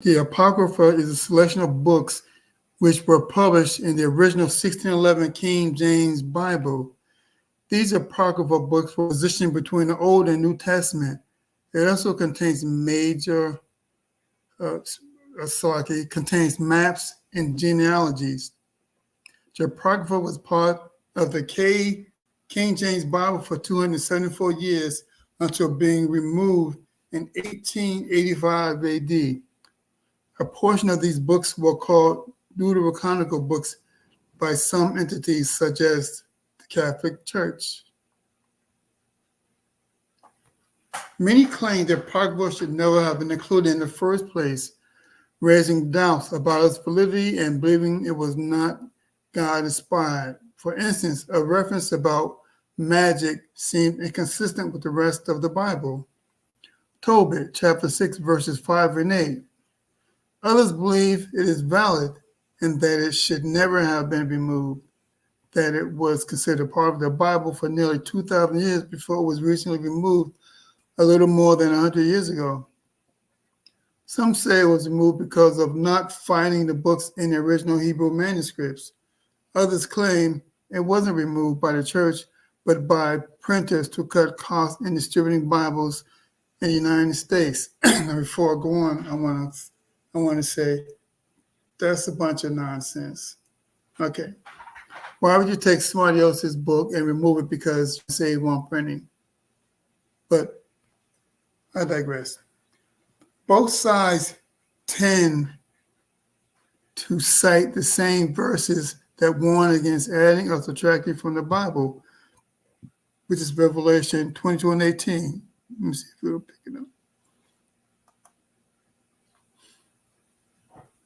The Apocrypha is a selection of books which were published in the original 1611 King James Bible. These apocryphal books were positioned between the Old and New Testament. It also contains it contains maps and genealogies. The Apocrypha was part of the King James Bible for 274 years until being removed in 1885 AD. A portion of these books were called Deuterocanonical books by some entities such as the Catholic Church. Many claim that Apocrypha should never have been included in the first place, raising doubts about its validity and believing it was not God-inspired. For instance, a reference about magic seemed inconsistent with the rest of the Bible. Tobit, chapter 6, verses 5 and 8. Others believe it is valid and that it should never have been removed, that it was considered part of the Bible for nearly 2,000 years before it was recently removed a little more than 100 years ago. Some say it was removed because of not finding the books in the original Hebrew manuscripts. Others claim it wasn't removed by the church, but by printers to cut costs in distributing Bibles in the United States. Now, before I go on, I want to say that's a bunch of nonsense. Okay. Why would you take somebody else's book and remove it because you say you want printing? But I digress. Both sides tend to cite the same verses that warn against adding or subtracting from the Bible, which is Revelation 22 and 18. Let me see if it'll pick it up.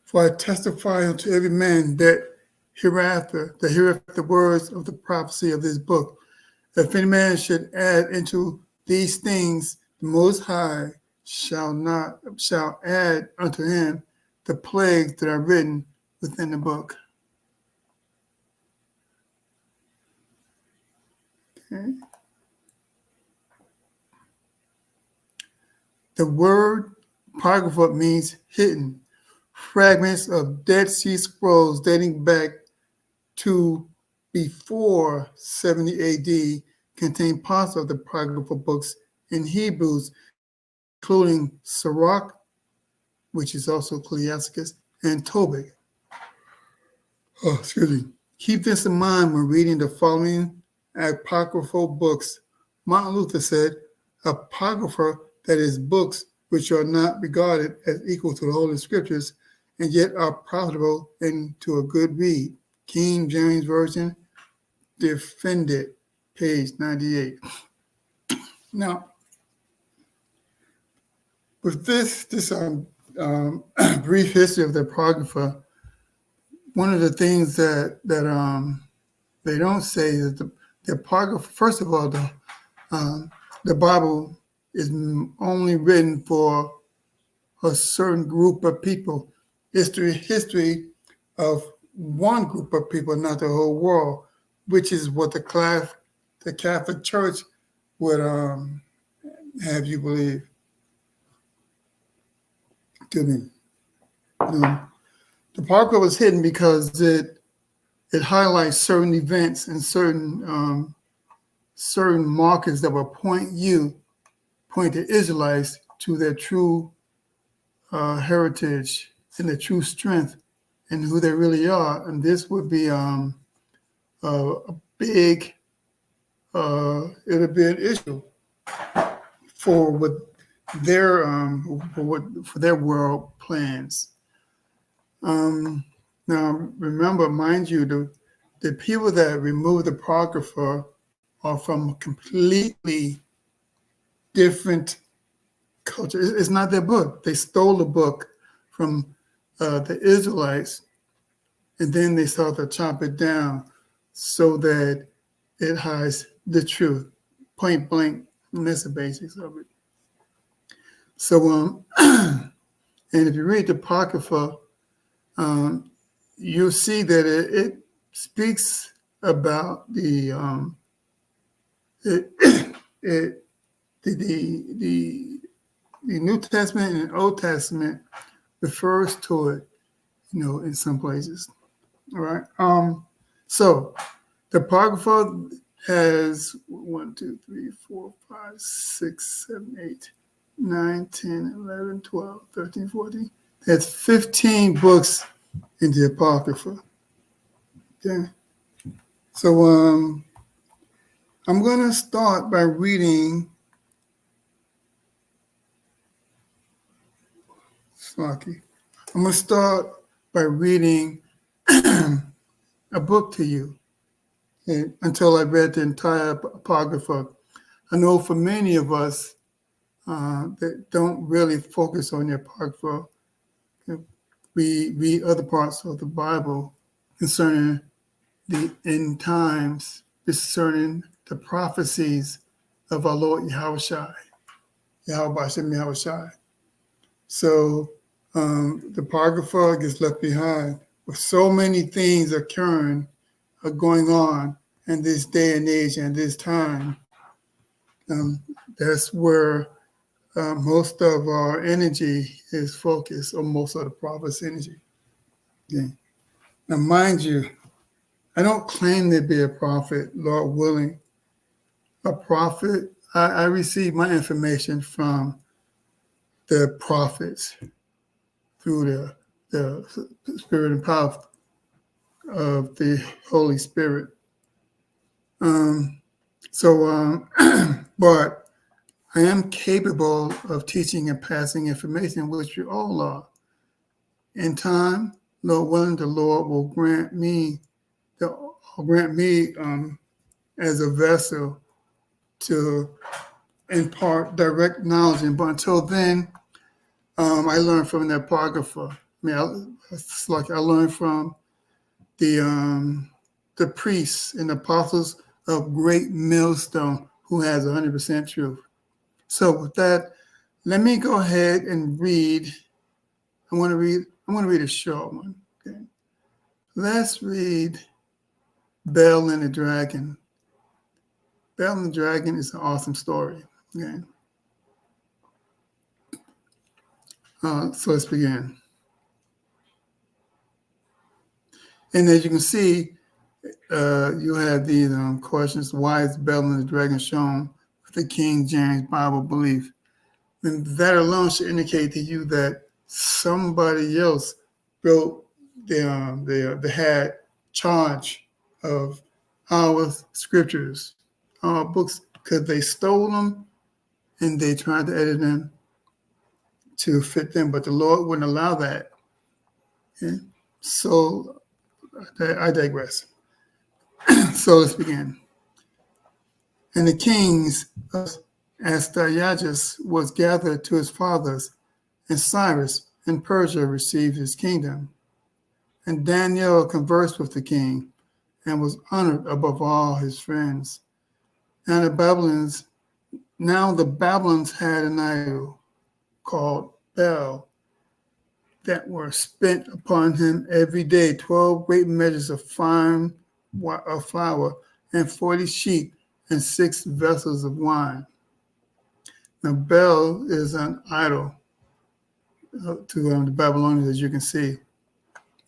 For I testify unto every man that hereafter the words of the prophecy of this book. If any man should add into these things, the Most High shall add unto him the plagues that are written within the book. Okay. The word apocrypha means hidden. Fragments of Dead Sea Scrolls dating back to before 70 AD contain parts of the apocryphal books in Hebrews, including Sirach, which is also Ecclesiasticus, and Tobit. Oh, excuse me. Keep this in mind when reading the following apocryphal books. Martin Luther said, apocrypha, that is, books which are not regarded as equal to the Holy Scriptures, and yet are profitable and to a good read. King James Version, Defended, page 98. Now, with this brief history of the Apocrypha, one of the things that they don't say is the Apocrypha, first of all, the Bible is only written for a certain group of people. It's the history of one group of people, not the whole world, which is what the Catholic Church would have you believe. To me, the Apocrypha was hidden because it highlights certain events and certain markers that will point the Israelites to their true heritage and their true strength and who they really are. And this would be a big, it'll be an issue for their world plans. Now, remember, mind you, the people that remove the Apocrypha are from completely different culture. It's not their book. They stole the book from the Israelites, and then they start to chop it down so that it hides the truth, point blank. And that's the basics of it. So, and if you read the Apocrypha, you'll see that it speaks about the New Testament and Old Testament refers to it, in some places. All right. So the Apocrypha has 1, 2, 3, 4, 5, 6, 7, 8, 9, 10, 11, 12, 13, 14. There's 15 books in the Apocrypha. Okay. So I'm going to start by reading Slocky. I'm going to start by reading a book to you. And until I read the entire Apocrypha. I know for many of us that don't really focus on the Apocrypha, we read other parts of the Bible concerning the end times, concerning the prophecies of our Lord Yahushua. So the Apocrypha gets left behind with so many things occurring, going on in this day and age and this time. That's where most of our energy is focused, or most of the prophet's energy. Okay. Now, mind you, I don't claim to be a prophet, Lord willing. A prophet, I receive my information from the prophets through the spirit and power of the Holy Spirit. But I am capable of teaching and passing information, which you all are. In time, Lord willing, the Lord will grant me as a vessel to impart direct knowledge. But until then, I learned from the Apocrypha. It's like I learned from the priests and apostles of Great Millstone, who has 100% truth. So with that, let me go ahead and read. I want to read a short one. Okay. Let's read Bel and the Dragon. Bel and the Dragon is an awesome story. Okay. So let's begin. And as you can see, you have these questions. Why is Bel and the Dragon shown with the King James Bible belief? And that alone should indicate to you that somebody else wrote they had charge of our scriptures, our books, because they stole them and they tried to edit them to fit them, but the Lord wouldn't allow that. Okay? So I digress. So let's begin. And the kings of Astyages was gathered to his fathers, and Cyrus in Persia received his kingdom. And Daniel conversed with the king and was honored above all his friends. Now the Babylons had an idol called Bel that were spent upon him every day 12 great measures of fine flour and 40 sheep and 6 vessels of wine. Now Bel is an idol to the Babylonians, as you can see.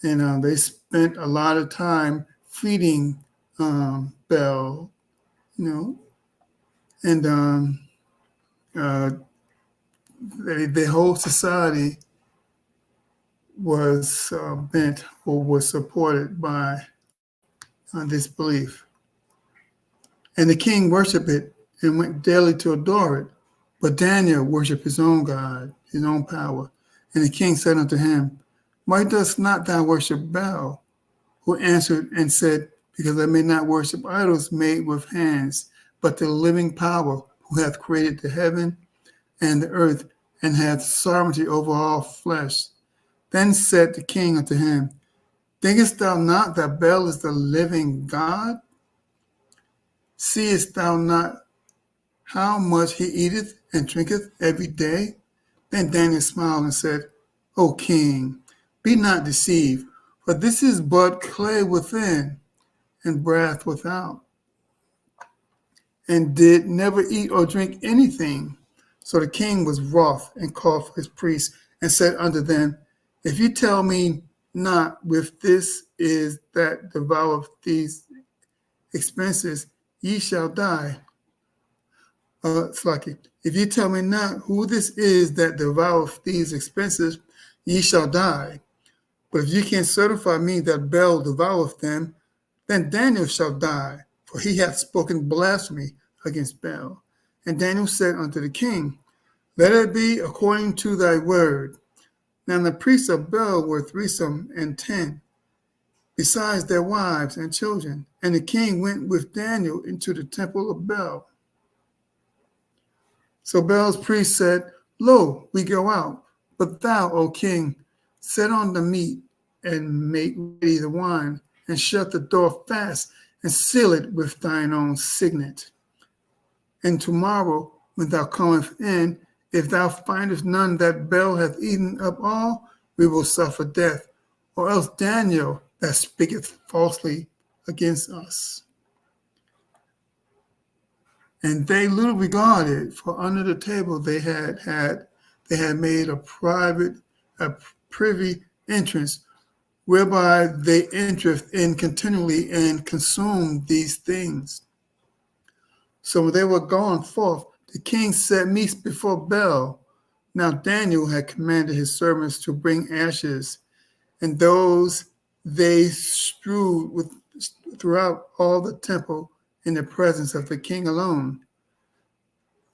And they spent a lot of time feeding Bel, and the whole society was bent or was supported by this belief. And the king worshiped it and went daily to adore it. But Daniel worshiped his own God, his own power. And the king said unto him, Why dost not thou worship Bel? Who answered and said, Because I may not worship idols made with hands, but the living power who hath created the heaven and the earth, and hath sovereignty over all flesh. Then said the king unto him, Thinkest thou not that Bel is the living God? Seest thou not how much he eateth and drinketh every day? Then Daniel smiled and said, O king, be not deceived, for this is but clay within and brass without, and did never eat or drink anything. So the king was wroth and called for his priests and said unto them, If you tell me not with this is that devour these expenses, ye shall die. Slaki. If you tell me not who this is that devoureth these expenses, ye shall die. But if you can certify me that Bel devoureth them, then Daniel shall die, for he hath spoken blasphemy against Bel. And Daniel said unto the king, Let it be according to thy word. Now the priests of Bel were 310, besides their wives and children. And the king went with Daniel into the temple of Bel. So Bel's priest said, Lo, we go out. But thou, O king, set on the meat and make ready the wine, and shut the door fast, and seal it with thine own signet. And tomorrow, when thou comest in, if thou findest none that Bel hath eaten up all, we will suffer death, or else Daniel that speaketh falsely against us. And they little regarded, for under the table they had made a privy entrance, whereby they entereth in continually and consumed these things. So when they were gone forth, the king set meats before Bel. Now Daniel had commanded his servants to bring ashes, and those they strewed throughout all the temple in the presence of the king alone.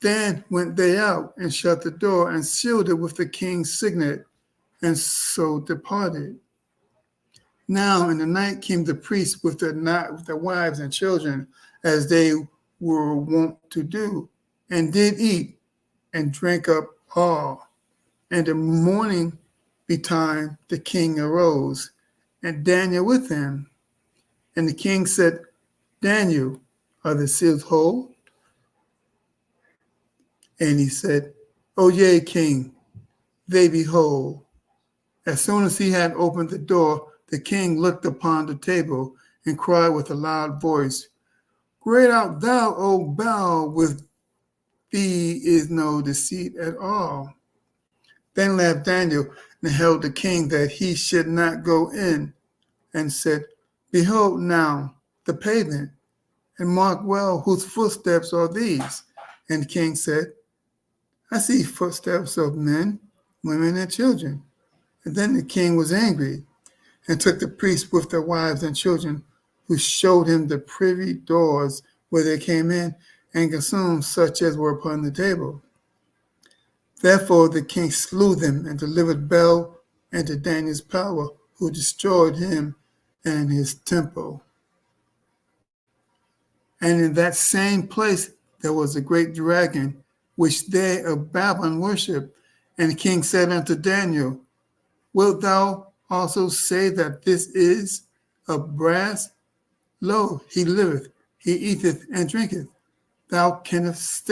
Then went they out and shut the door and sealed it with the king's signet, and so departed. Now in the night came the priests with their wives and children, as they were wont to do, and did eat and drank up all. And the morning betime the king arose, and Daniel with him. And the king said, Daniel, are the seals whole? And he said, O yea, king, they be whole. As soon as he had opened the door, the king looked upon the table and cried with a loud voice, Great art thou, O Bel, with thee is no deceit at all. Then laughed Daniel and held the king that he should not go in, and said, Behold now the pavement, and mark well whose footsteps are these. And the king said, I see footsteps of men, women, and children. And then the king was angry, and took the priests with their wives and children, who showed him the privy doors where they came in, and consumed such as were upon the table. Therefore the king slew them, and delivered Bel into Daniel's power, who destroyed him and his temple. And in that same place there was a great dragon, which they of Babylon worship. And the king said unto Daniel, Wilt thou also say that this is of brass? Lo, he liveth, he eateth and drinketh. Thou canst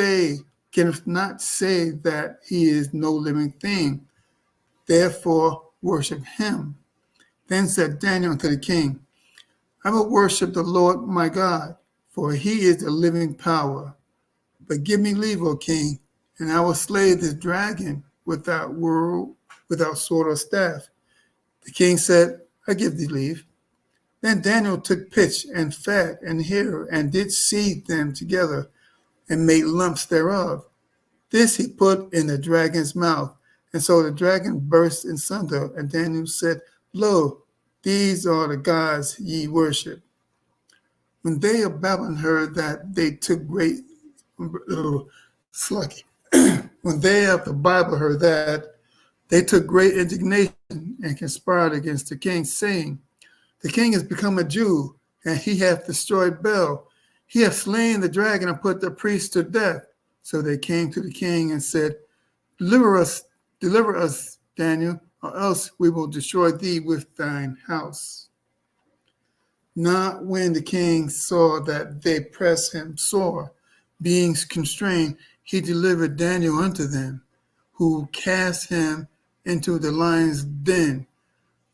not say that he is no living thing. Therefore worship him. Then said Daniel unto the king, I will worship the Lord my God, for he is the living power. But give me leave, O king, and I will slay this dragon without sword or staff. The king said, I give thee leave. Then Daniel took pitch and fat and hair, and did seethe them together, and made lumps thereof. This he put in the dragon's mouth, and so the dragon burst in sunder. And Daniel said, Lo, these are the gods ye worship. When they of Babylon heard that, they took great sluggy. When they of the Bible heard that, they took great indignation and conspired against the king, saying, The king is become a Jew, and he hath destroyed Bel. He hath slain the dragon and put the priests to death. So they came to the king and said, Deliver us, Daniel, or else we will destroy thee with thine house. Not when the king saw that they pressed him sore, being constrained, he delivered Daniel unto them, who cast him into the lion's den,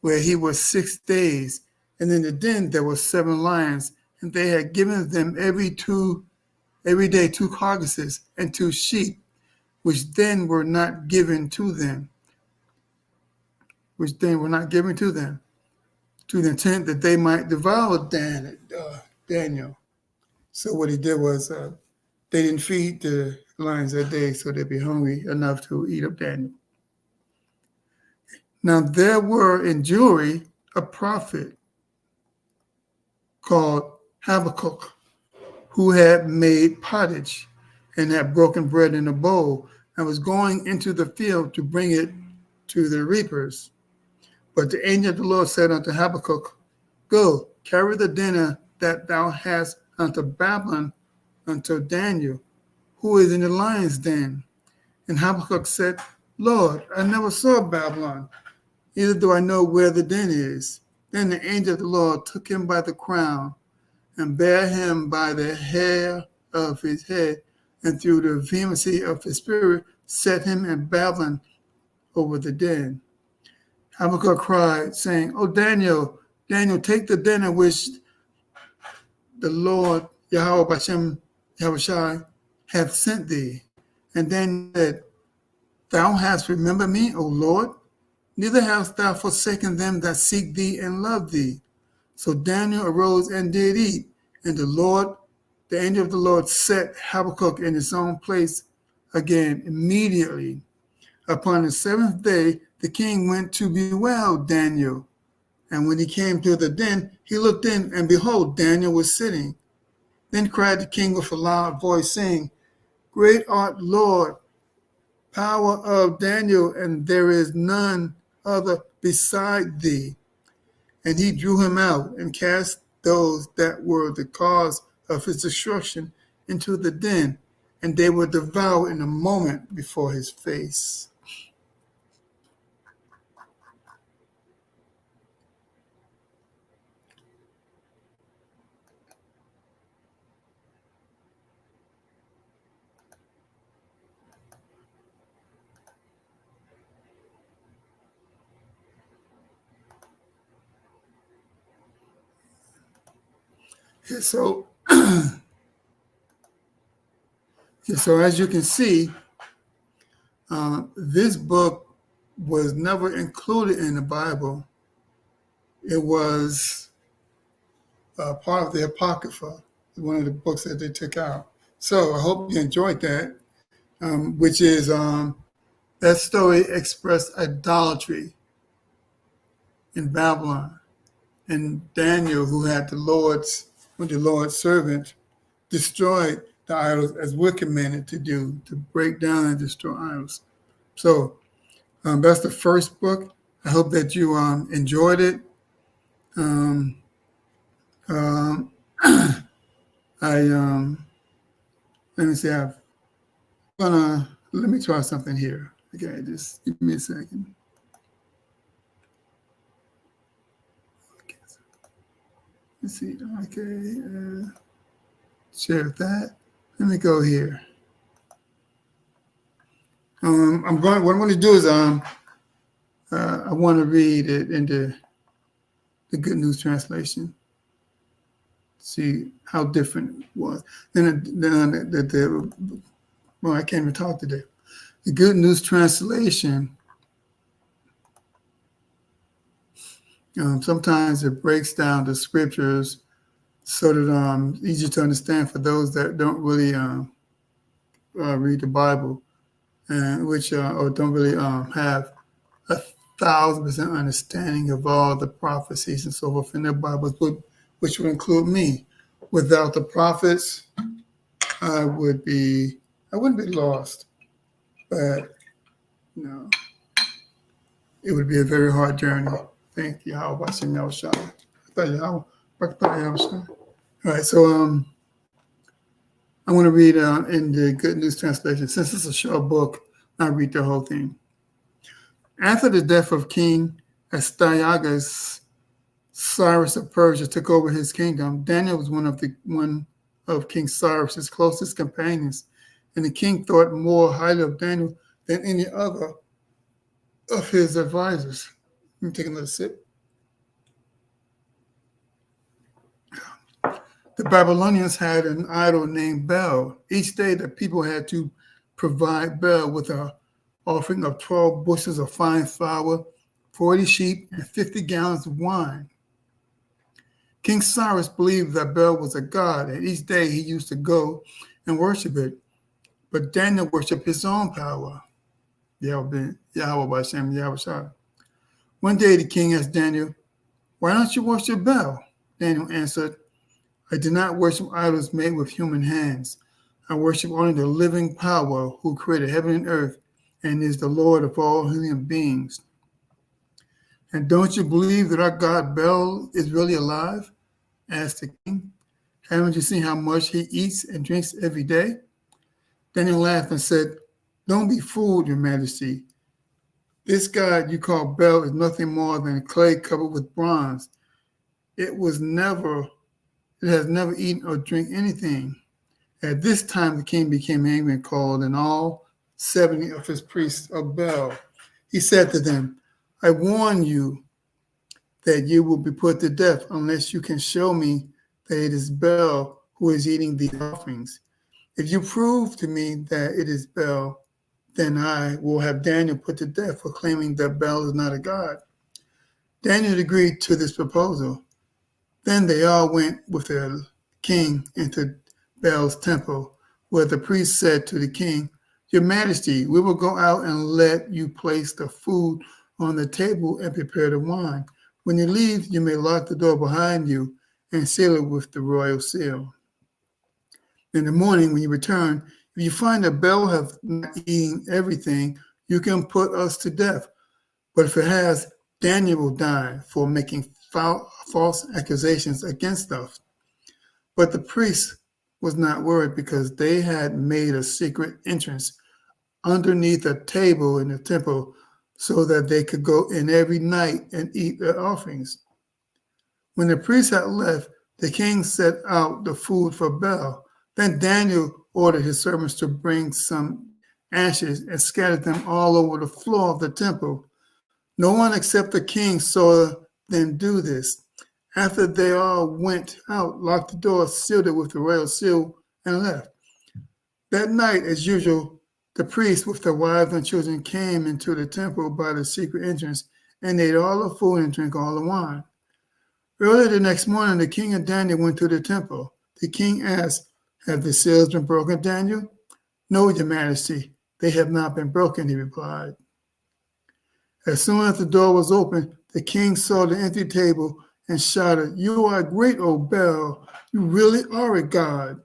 where he was 6 days. And in the den there were 7 lions, and they had given them every day 2 carcasses and 2 sheep, which then were not given to them. which they were not given to them, to the intent that they might devour Daniel. So what he did was they didn't feed the lions that day, so they'd be hungry enough to eat up Daniel. Now there were in Jewry a prophet called Habakkuk, who had made pottage and had broken bread in a bowl and was going into the field to bring it to the reapers. But the angel of the Lord said unto Habakkuk, Go, carry the dinner that thou hast unto Babylon, unto Daniel, who is in the lion's den. And Habakkuk said, Lord, I never saw Babylon, neither do I know where the den is. Then the angel of the Lord took him by the crown and bare him by the hair of his head, and through the vehemency of his spirit set him in Babylon over the den. Habakkuk cried, saying, O Daniel, Daniel, take the dinner which the Lord Yahweh Bashem Yahushai hath sent thee. And then said, Thou hast remembered me, O Lord, neither hast thou forsaken them that seek thee and love thee. So Daniel arose and did eat, and the angel of the Lord set Habakkuk in his own place again immediately. Upon the seventh day, the king went to bewail Daniel. And when he came to the den, he looked in, and behold, Daniel was sitting. Then cried the king with a loud voice, saying, Great art, Lord, power of Daniel, and there is none other beside thee. And he drew him out and cast those that were the cause of his destruction into the den, and they were devoured in a moment before his face. So as you can see, this book was never included in the Bible. It was part of the Apocrypha, one of the books that they took out. So I hope you enjoyed that, which is that story expressed idolatry in Babylon. And Daniel, who had the Lord's servant, destroyed the idols as wicked men had to do, to break down and destroy idols. So that's the first book. I hope that you enjoyed it. Let me see. Let me try something here. Okay, just give me a second. Okay. Let's see. Okay, share that. Let me go here. What I'm going to do is I want to read it into the Good News Translation. See how different it was. Well, I can't even talk today. The Good News Translation, sometimes it breaks down the scriptures so that easy to understand for those that don't really read the Bible, and or don't really have 1,000% understanding of all the prophecies and so forth in their Bibles, which would include me. Without the prophets, I wouldn't be lost, but it would be a very hard journey. Thank you. How about you, Shah? All right, so I'm going to read in the Good News Translation. Since it's a short book, I'll read the whole thing. After the death of King Astyages, Cyrus of Persia took over his kingdom. Daniel was one of King Cyrus's closest companions, and the king thought more highly of Daniel than any other of his advisors. Let me take another sip. The Babylonians had an idol named Bel. Each day the people had to provide Bel with an offering of 12 bushels of fine flour, 40 sheep, and 50 gallons of wine. King Cyrus believed that Baal was a god, and each day he used to go and worship it. But Daniel worshiped his own power. Yahweh Bashem, Yahweh Shah. One day the king asked Daniel, "Why don't you worship Baal?" Daniel answered, "I do not worship idols made with human hands. I worship only the living power who created heaven and earth and is the Lord of all human beings." "And don't you believe that our God Baal is really alive?" asked the king. "Haven't you seen how much he eats and drinks every day?" Daniel laughed and said, "Don't be fooled, your majesty. This God you call Baal is nothing more than clay covered with bronze. It has never eaten or drink anything." At this time, the king became angry and called in all 70 of his priests of Baal. He said to them, "I warn you that you will be put to death unless you can show me that it is Baal who is eating these offerings. If you prove to me that it is Baal, then I will have Daniel put to death for claiming that Baal is not a god." Daniel agreed to this proposal. Then they all went with their king into Baal's temple, where the priest said to the king, "Your Majesty, we will go out and let you place the food on the table and prepare the wine. When you leave, you may lock the door behind you and seal it with the royal seal. In the morning, when you return, if you find that Baal has not eaten everything, you can put us to death. But if it has, Daniel will die for making false accusations against us." But the priest was not worried because they had made a secret entrance underneath a table in the temple so that they could go in every night and eat their offerings. When the priests had left, the king set out the food for Baal. Then Daniel ordered his servants to bring some ashes and scattered them all over the floor of the temple. No one except the king saw them do this. After they all went out, locked the door, sealed it with the royal seal, and left. That night, as usual, the priests with their wives and children came into the temple by the secret entrance and ate all the food and drank all the wine. Early the next morning, the king and Daniel went to the temple. The king asked, "Have the seals been broken, Daniel?" "No, your majesty, they have not been broken," he replied. As soon as the door was open, the king saw the empty table and shouted, "You are great, O Baal. You really are a god."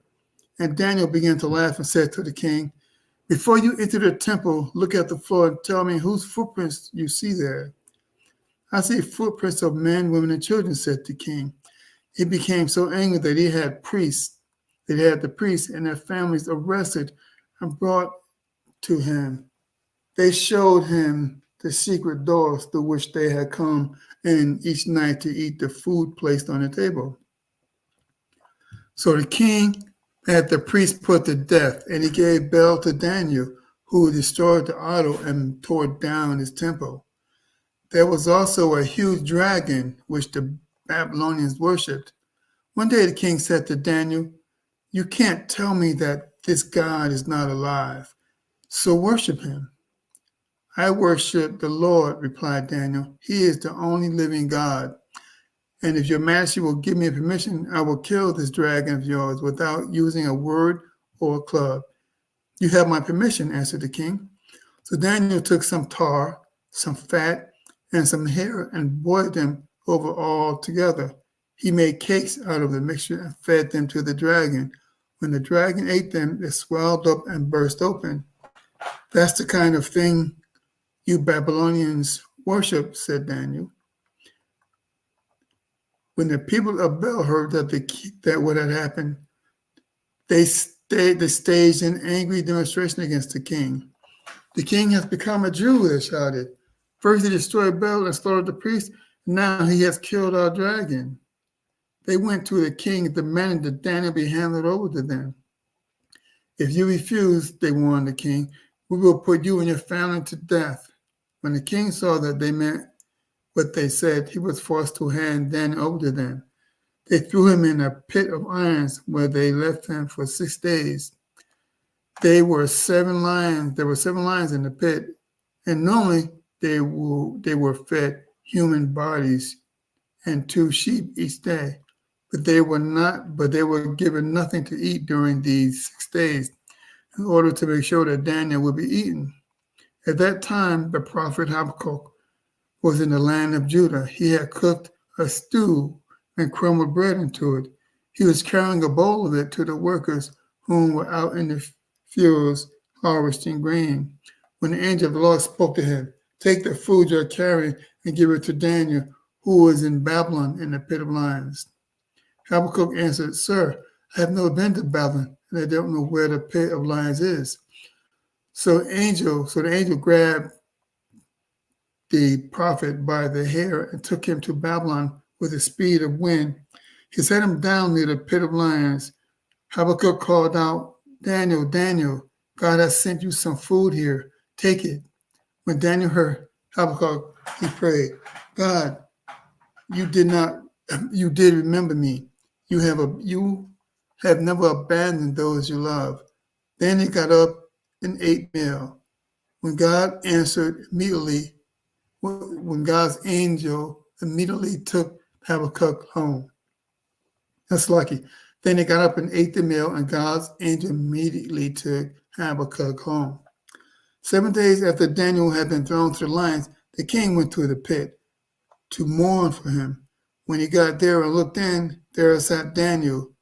And Daniel began to laugh and said to the king, "Before you enter the temple, look at the floor and tell me whose footprints you see there." "I see footprints of men, women, and children," said the king. He became so angry that he had the priests and their families arrested and brought to him. They showed him the secret doors through which they had come in each night to eat the food placed on the table. So the king had the priest put to death, and he gave Baal to Daniel, who destroyed the idol and tore down his temple. There was also a huge dragon which the Babylonians worshipped. One day the king said to Daniel, "You can't tell me that this God is not alive, so worship him." "I worship the Lord," replied Daniel. "He is the only living God. And if your majesty will give me permission, I will kill this dragon of yours without using a word or a club." "You have my permission," answered the king. So Daniel took some tar, some fat, and some hair and boiled them over all together. He made cakes out of the mixture and fed them to the dragon. When the dragon ate them, it swelled up and burst open. "That's the kind of thing you Babylonians worship," said Daniel. When the people of Baal heard that what had happened, they staged an angry demonstration against the king. "The king has become a Jew," they shouted. "First he destroyed Baal and slaughtered the priests, and now he has killed our dragon." They went to the king and demanded that Daniel be handed over to them. "If you refuse," they warned the king, "we will put you and your family to death." When the king saw that they meant what they said, he was forced to hand Daniel over to them. They threw him in a pit of irons where they left him for 6 days. There were 7 lions in the pit, and normally they were fed human bodies and 2 sheep each day. But they were given nothing to eat during these 6 days in order to make sure that Daniel would be eaten. At that time, the prophet Habakkuk was in the land of Judah. He had cooked a stew and crumbled bread into it. He was carrying a bowl of it to the workers whom were out in the fields harvesting grain. When the angel of the Lord spoke to him, "Take the food you're carrying and give it to Daniel, who is in Babylon in the pit of lions." Habakkuk answered, "Sir, I have never been to Babylon, and I don't know where the pit of lions is." So the angel grabbed the prophet by the hair and took him to Babylon with the speed of wind. He set him down near the pit of lions. Habakkuk called out, "Daniel, Daniel, God has sent you some food here. Take it." When Daniel heard Habakkuk, he prayed, "God, you did remember me. You have never abandoned those you love." Then he got up and ate meal. When God answered immediately, when God's angel immediately took Habakkuk home. That's lucky. Then he got up and ate the meal, and God's angel immediately took Habakkuk home. 7 days after Daniel had been thrown to the lions, the king went to the pit to mourn for him. When he got there and looked in, there sat Daniel.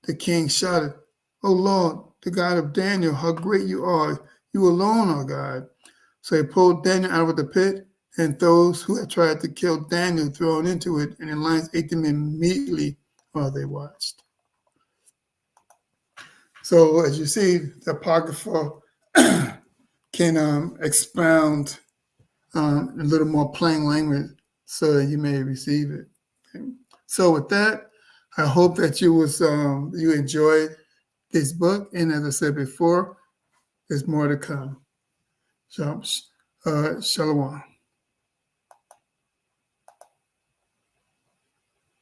The king shouted, "O Lord, the God of Daniel, how great you are! You alone are God." So he pulled Daniel out of the pit, and those who had tried to kill Daniel thrown into it, and the lions ate them immediately while they watched. So as you see, the Apocrypha can expound a little more plain language so that you may receive it. Okay. So with that, I hope that you enjoyed this book. And as I said before, there's more to come. So, Shalom.